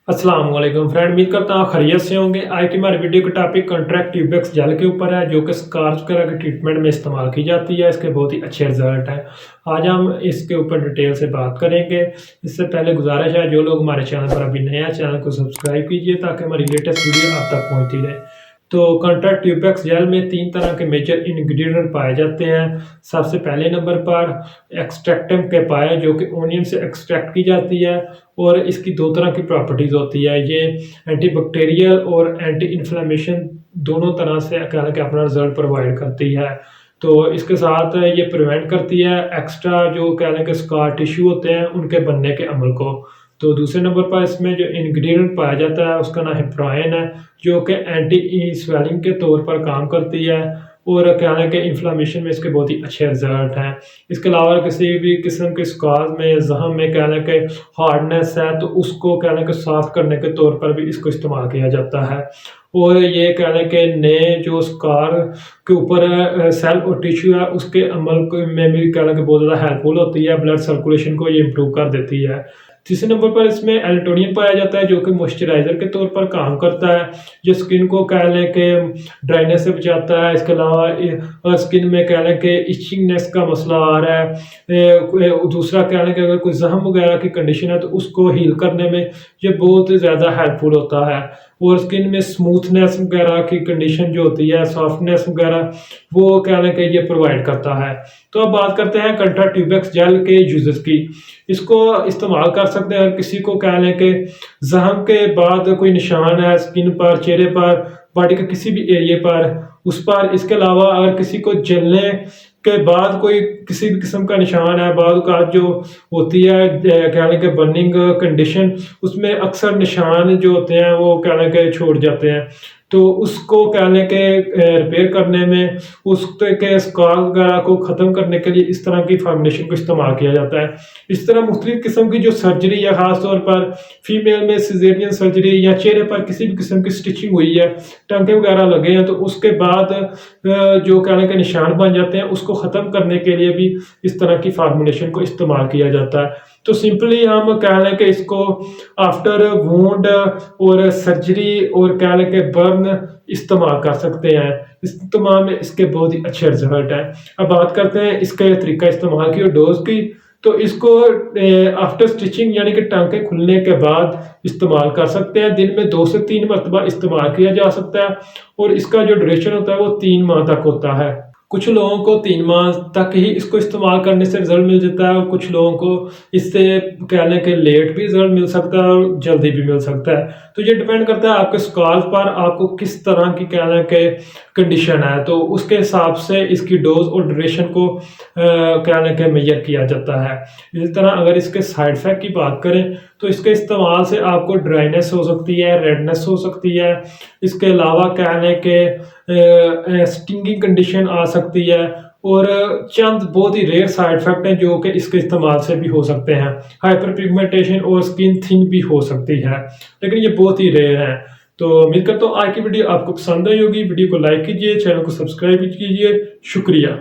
अस्सलाम वालेकुम फ्रेंड, उम्मीद करता हूँ खैरियत से होंगे। आज की हमारी वीडियो का टॉपिक कॉन्ट्रैक्ट ट्यूबेक्स जेल के ऊपर है, जो कि स्कार्स वगैरह के ट्रीटमेंट में इस्तेमाल की जाती है। इसके बहुत ही अच्छे रिजल्ट हैं। आज हम इसके ऊपर डिटेल से बात करेंगे। इससे पहले गुजारिश है, जो लोग हमारे चैनल पर अभी नए हैं, चैनल को सब्सक्राइब कीजिए ताकि हमारी लेटेस्ट वीडियो आप तक पहुँचती रहे। तो कॉन्ट्रैक्ट ट्यूबेक्स जेल में 3 तरह के मेजर इंग्रेडिएंट पाए जाते हैं। सबसे पहले नंबर पर एक्सट्रैक्टम के पाए, जो कि ओनियन से एक्सट्रैक्ट की जाती है और इसकी 2 तरह की प्रॉपर्टीज़ होती है। ये एंटीबैक्टीरियल और एंटी इन्फ्लेमेशन दोनों तरह से कहने के अपना रिजल्ट प्रोवाइड करती है। तो इसके साथ ये प्रिवेंट करती है एक्स्ट्रा जो कहने के स्कार टिश्यू होते हैं उनके बनने के अमल को। तो दूसरे नंबर पर इसमें जो इंग्रेडिएंट पाया जाता है उसका नाम हेपराइन है, जो कि एंटी स्वेलिंग के तौर पर काम करती है और कहने के इन्फ्लेमेशन में इसके बहुत ही अच्छे रिजल्ट हैं। इसके अलावा किसी भी किस्म के स्कार्स में ज़ख्म में कहने के हार्डनेस है तो उसको कहने के साफ़ करने के तौर पर भी इसको इस्तेमाल किया जाता है। और ये कहने के नए जो स्कार के ऊपर सेल और टिश्यू है उसके अमल में भी कहने के बहुत ज़्यादा हेल्पफुल होती है। ब्लड सर्कुलेशन को ये इम्प्रूव कर देती है। तीसरे नंबर पर इसमें एल्टोनियम पाया जाता है, जो कि मॉइस्चराइज़र के तौर पर काम करता है, जो स्किन को कह लें कि ड्राइनेस से बचाता है। इसके अलावा स्किन में कह लें कि इचिंगनेस का मसला आ रहा है, दूसरा कह लें कि अगर कोई ज़ख्म वगैरह की कंडीशन है तो उसको हील करने में ये बहुत ज़्यादा हेल्पफुल होता है। और स्किन में स्मूथनेस वगैरह की कंडीशन जो होती है, सॉफ्टनेस वगैरह, वो कह लें कि ये प्रोवाइड करता है। तो अब बात करते हैं कॉन्ट्रैक्ट ट्यूबेक्स जेल के यूजेस की। इसको इस्तेमाल कर सकते हैं किसी को कह लें कि ज़ख्म के बाद कोई निशान है स्किन पर, चेहरे पर, बॉडी के किसी भी एरिया पर, उस पर। इसके अलावा अगर किसी को जलने के बाद कोई किसी भी किस्म का निशान है, बाद का जो होती है कह लें कि बर्निंग कंडीशन, उसमें अक्सर निशान जो होते हैं वो कह लें कि छोड़ जाते हैं। तो उसको कह लें कि रिपेयर करने में, उसके स्कार वगैरह को ख़त्म करने के लिए इस तरह की फार्मुलेशन को इस्तेमाल किया जाता है। इस तरह मुख्तलिफ़ किस्म की जो सर्जरी या ख़ास तौर पर फीमेल में सिजेरियन सर्जरी या चेहरे पर किसी भी किस्म की स्टिचिंग हुई है, टाँके वगैरह लगे हैं, तो उसके बाद जो कह लें कि निशान बन जाते हैं उसको ख़त्म करने के लिए भी इस तरह की फार्मुलेशन को इस्तेमाल किया जाता है। तो सिंपली हम कह लें कि इसको आफ्टर वुंड और सर्जरी और कह लें कि बर्न इस्तेमाल कर सकते हैं। इस्तेमाल में इसके बहुत ही अच्छे रिजल्ट हैं। अब बात करते हैं इसका तरीका इस्तेमाल की और डोज की। तो इसको आफ्टर स्टिचिंग यानी कि टाँके खुलने के बाद इस्तेमाल कर सकते हैं। दिन में 2 से 3 मरतबा इस्तेमाल किया जा सकता है और इसका जो ड्यूरेशन होता है वो 3 माह तक होता है। कुछ लोगों को 3 माह तक ही इसको इस्तेमाल करने से रिज़ल्ट मिल जाता है और कुछ लोगों को इससे कह लें कि लेट भी रिज़ल्ट मिल सकता है और जल्दी भी मिल सकता है। तो ये डिपेंड करता है आपके स्कार्स पर, आपको किस तरह की कह लें कि कंडीशन है, तो उसके हिसाब से इसकी डोज़ और ड्यूरेशन को कह लें कि मेजर किया जाता है। इसी तरह अगर इसके साइड इफ़ेक्ट की बात करें तो इसके इस्तेमाल से आपको ड्राइनेस हो सकती है, रेडनेस हो सकती है। इसके अलावा कह लें कि स्टिंगिंग कंडीशन आ सकती है और चंद बहुत ही रेयर साइड इफ़ेक्ट हैं जो कि इसके इस्तेमाल से भी हो सकते हैं। हाइपर पिगमेंटेशन और स्किन थिन भी हो सकती है, लेकिन ये बहुत ही रेयर हैं। तो उम्मीद करता हूँ आज की वीडियो आपको पसंद आई होगी। वीडियो को लाइक कीजिए, चैनल को सब्सक्राइब कीजिए। शुक्रिया।